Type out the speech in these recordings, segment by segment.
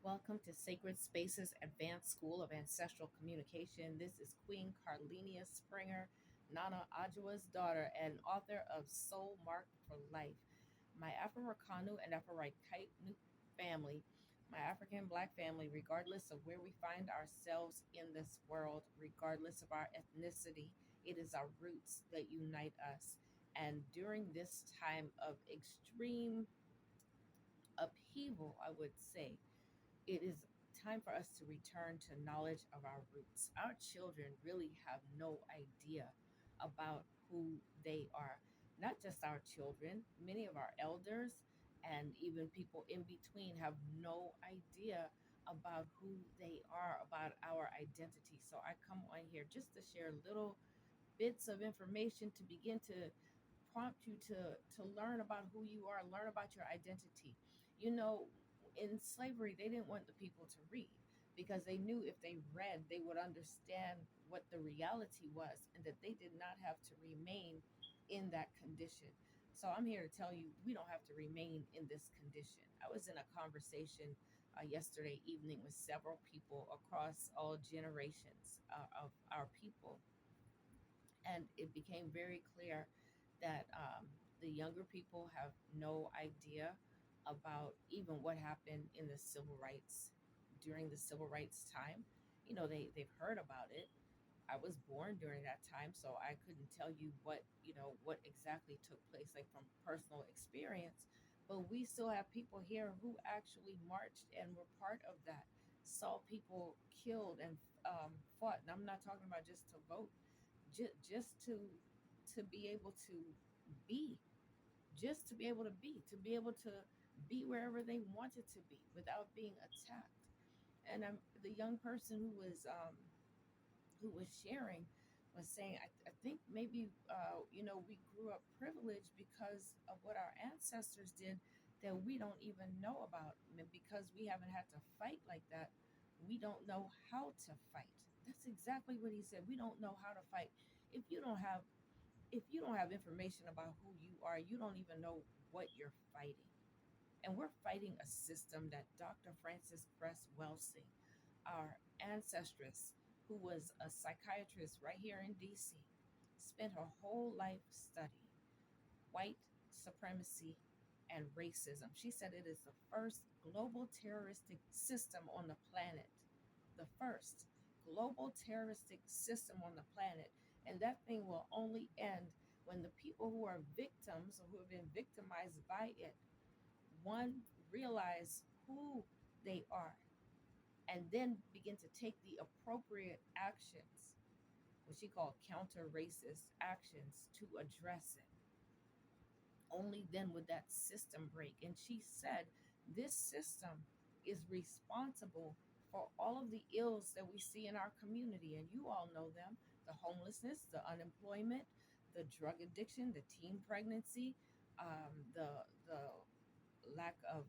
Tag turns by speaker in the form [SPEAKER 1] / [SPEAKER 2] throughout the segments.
[SPEAKER 1] Welcome to Sacred Spaces Advanced School of Ancestral Communication. This is Queen Carlenia Springer, Nana Ajua's daughter and author of Soul Marked for Life. My Afro-Rakanu and Afro-Raikaitu family, my African Black family, regardless of where we find ourselves in this world, regardless of our ethnicity, it is our roots that unite us. And during this time of extreme upheaval, I would say, it is time for us to return to knowledge of our roots. Our children really have no idea about who they are. Not just our children, many of our elders and even people in between have no idea about who they are, about our identity. So I come on here just to share little bits of information to begin to prompt you to learn about who you are, learn about your identity. You know, in slavery, they didn't want the people to read because they knew if they read, they would understand what the reality was and that they did not have to remain in that condition. So I'm here to tell you, we don't have to remain in this condition. I was in a conversation yesterday evening with several people across all generations of our people, and it became very clear that the younger people have no idea about even what happened in the civil rights during the civil rights time. You know, they've heard about it. I was born during that time, so I couldn't tell you what, what exactly took place, like from personal experience. But we still have people here who actually marched and were part of that, saw people killed and fought. And I'm not talking about just to vote, just to be able to be, just to be able to be able to be wherever they wanted to be without being attacked. And the young person who was sharing was saying, I think maybe we grew up privileged because of what our ancestors did that we don't even know about. And because we haven't had to fight like that, we don't know how to fight. That's exactly what he said. We don't know how to fight. if you don't have if you don't have information about who you are, you don't even know what you're fighting. And we're fighting a system that Dr. Frances Cress Welsing, our ancestress, who was a psychiatrist right here in DC, spent her whole life studying white supremacy and racism. She said it is the first global terroristic system on the planet. The first global terroristic system on the planet. And that thing will only end when the people who are victims or who have been victimized by it, one, realize who they are and then begin to take the appropriate actions, what she called counter racist actions, to address it. Only then would that system break. And she said this system is responsible for all of the ills that we see in our community. And you all know them: the homelessness, the unemployment, the drug addiction, the teen pregnancy, the lack of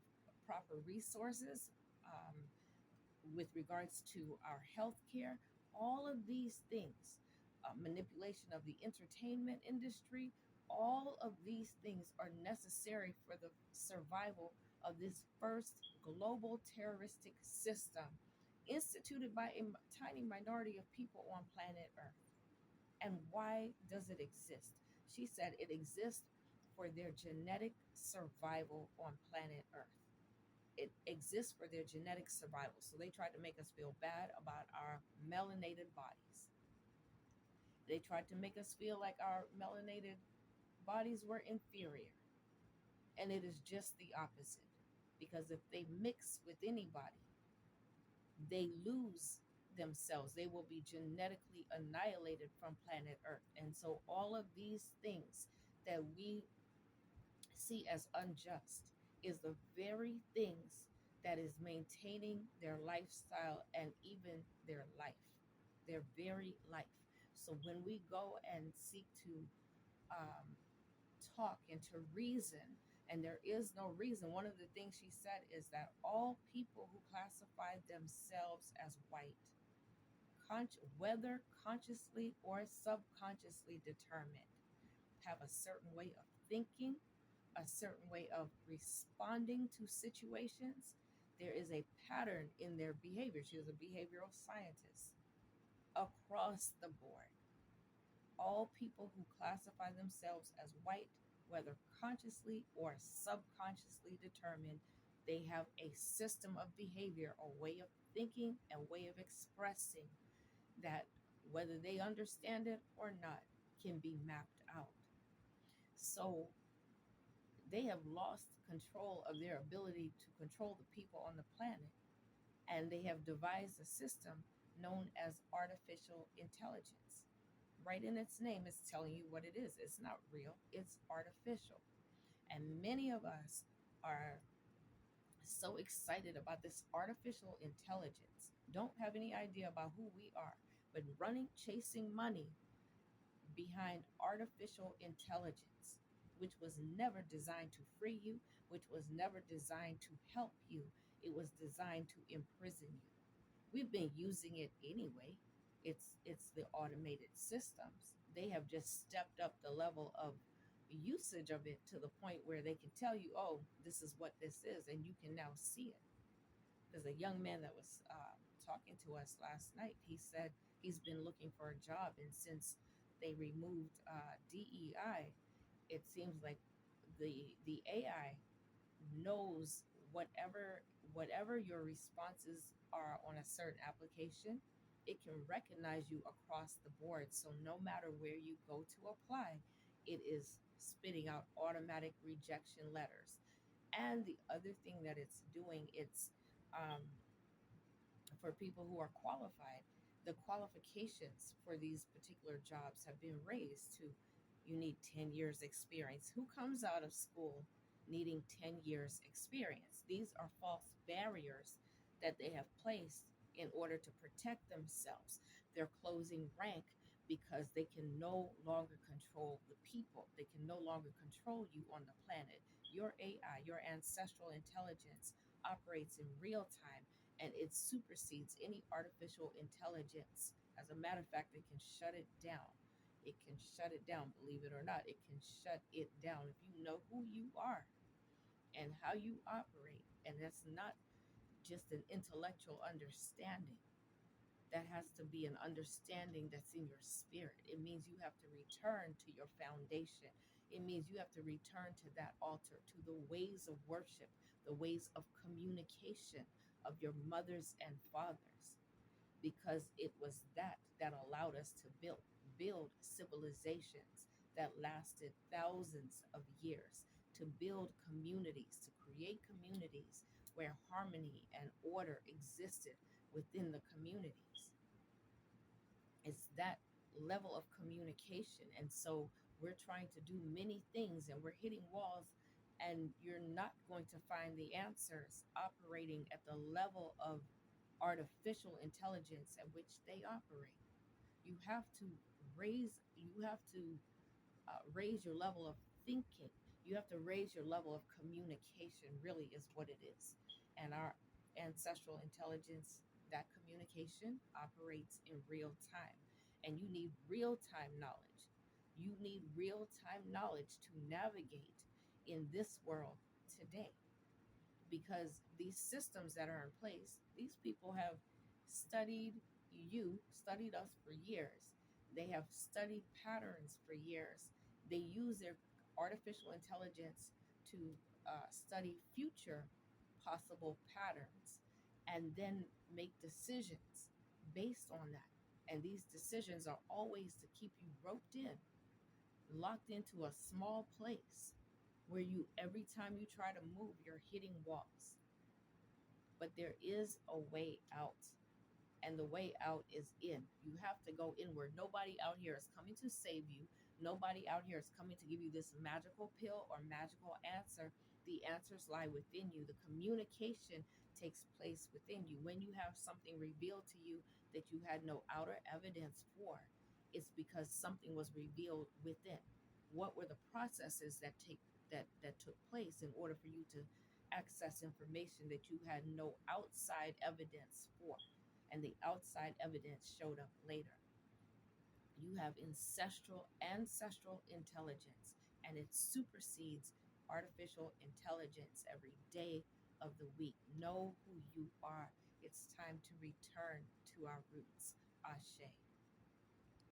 [SPEAKER 1] proper resources with regards to our health care, all of these things, manipulation of the entertainment industry, all of these things are necessary for the survival of this first global terroristic system instituted by a tiny minority of people on planet Earth. And why does it exist? She said it exists for their genetic survival on planet Earth. It exists for their genetic survival. So they tried to make us feel bad about our melanated bodies. They tried to make us feel like our melanated bodies were inferior. And it is just the opposite. Because if they mix with anybody, they lose themselves. They will be genetically annihilated from planet Earth. And so all of these things that we see as unjust is the very things that is maintaining their lifestyle and even their life, their very life. So when we go and seek to um, talk and to reason, and there is no reason, one of the things she said is that all people who classify themselves as white, whether consciously or subconsciously determined, have a certain way of thinking, a certain way of responding to situations There is a pattern in their behavior. She was a behavioral scientist. Across the board, all people who classify themselves as white, whether consciously or subconsciously determined, they have a system of behavior, a way of thinking, and way of expressing that, whether they understand it or not, can be mapped out. So they have lost control of their ability to control the people on the planet, and they have devised a system known as artificial intelligence. Right in its name, it's telling you what it is. It's not real, it's artificial. And many of us are so excited about this artificial intelligence, don't have any idea about who we are, but running, chasing money behind artificial intelligence, which was never designed to free you, which was never designed to help you. It was designed to imprison you. We've been using it anyway. It's the automated systems. They have just stepped up the level of usage of it to the point where they can tell you, oh, this is what this is, and you can now see it. There's a young man that was talking to us last night. He said he's been looking for a job, and since they removed DEI, it seems like the AI knows whatever your responses are on a certain application. It can recognize you across the board. So no matter where you go to apply, it is spitting out automatic rejection letters. And the other thing that it's doing, it's um, for people who are qualified, the qualifications for these particular jobs have been raised to, you need 10 years experience. Who comes out of school needing 10 years experience? These are false barriers that they have placed in order to protect themselves. They're closing rank because they can no longer control the people. They can no longer control you on the planet. Your AI, your ancestral intelligence, operates in real time, and it supersedes any artificial intelligence. As a matter of fact, it can shut it down. It can shut it down, believe it or not. It can shut it down if you know who you are and how you operate. And that's not just an intellectual understanding. That has to be an understanding that's in your spirit. It means you have to return to your foundation. It means you have to return to that altar, to the ways of worship, the ways of communication of your mothers and fathers, because it was that allowed us to build civilizations that lasted thousands of years, to build communities, to create communities where harmony and order existed within the communities. It's that level of communication. And so we're trying to do many things and we're hitting walls, and you're not going to find the answers operating at the level of artificial intelligence at which they operate. You have to raise your level of thinking. You have to raise your level of communication, really, is what it is. And our ancestral intelligence, that communication operates in real time. And you need real time knowledge. You need real time knowledge to navigate in this world today, because these systems that are in place, these people have studied studied us for years. They have studied patterns for years. They use their artificial intelligence to study future possible patterns and then make decisions based on that. And these decisions are always to keep you roped in, locked into a small place where you, every time you try to move, you're hitting walls. But there is a way out, and the way out is in. You have to go inward. Nobody out here is coming to save you. Nobody out here is coming to give you this magical pill or magical answer. The answers lie within you. The communication takes place within you. When you have something revealed to you that you had no outer evidence for, it's because something was revealed within. What were the processes that took place in order for you to access information that you had no outside evidence for? And the outside evidence showed up later. You have ancestral intelligence, and it supersedes artificial intelligence every day of the week. Know who you are. It's time to return to our roots. Ashe.